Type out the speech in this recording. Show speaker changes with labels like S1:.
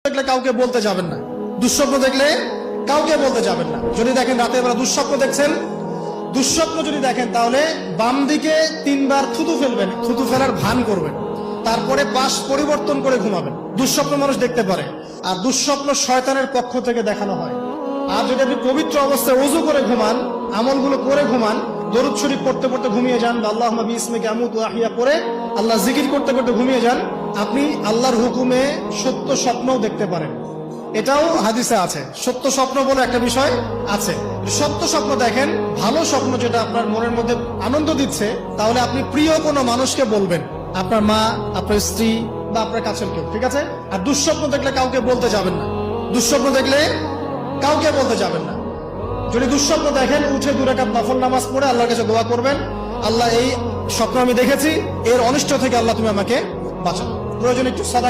S1: দেখলে কাউকে বলতে যাবেন না, দুঃস্বপ্ন দেখলে কাউকে বলতে যাবেন না। যদি দেখেন রাতের বেলা দুঃস্বপ্ন দেখছেন, দুঃস্বপ্ন যদি দেখেন তাহলে বাম দিকে 3 বার থুতু ফেলবেন, থুতু ফেলার ভান করবেন, তারপরে পাশ পরিবর্তন করে ঘুমাবেন। দুঃস্বপ্ন মানুষ দেখতে পারে, আর দুঃস্বপ্ন শয়তানের পক্ষ থেকে দেখানো হয়। আর যদি আপনি পবিত্র অবস্থায় ওযু করে ঘুমান, আমলগুলো করে ঘুমান, দরুদ শরীফ পড়তে পড়তে ঘুমিয়ে যান, বা আল্লাহুম্মা বিইসমিকা আমুতু ওয়া আহইয়া পড়ে আল্লাহ জিকির করতে করতে ঘুমিয়ে যান, আপনি আল্লাহর হুকুমে সত্য স্বপ্নও দেখতে পারেন। এটাও হাদিসে আছে, সত্য স্বপ্ন বলে একটা বিষয় আছে। সত্য স্বপ্ন দেখেন, ভালো স্বপ্ন যেটা আপনার মনের মধ্যে আনন্দ দিচ্ছে, তাহলে আপনি প্রিয় কোনো মানুষকে বলবেন, আপনার মা, আপনার স্ত্রী বা আপনার কাছের কেউ, ঠিক আছে? আর দুঃস্বপ্ন দেখলে কাউকে বলতে যাবেন না, দুঃস্বপ্ন দেখলে কাউকে বলতে যাবেন না। যদি দুঃস্বপ্ন দেখেন, উঠে 2 রাকাত নফল নামাজ পড়ে আল্লাহর কাছে দোয়া করবেন, আল্লাহ এই স্বপ্ন আমি দেখেছি, এর অনিষ্ট থেকে আল্লাহ তুমি আমাকে বাঁচাও। প্রয়োজন একটু সাদাকা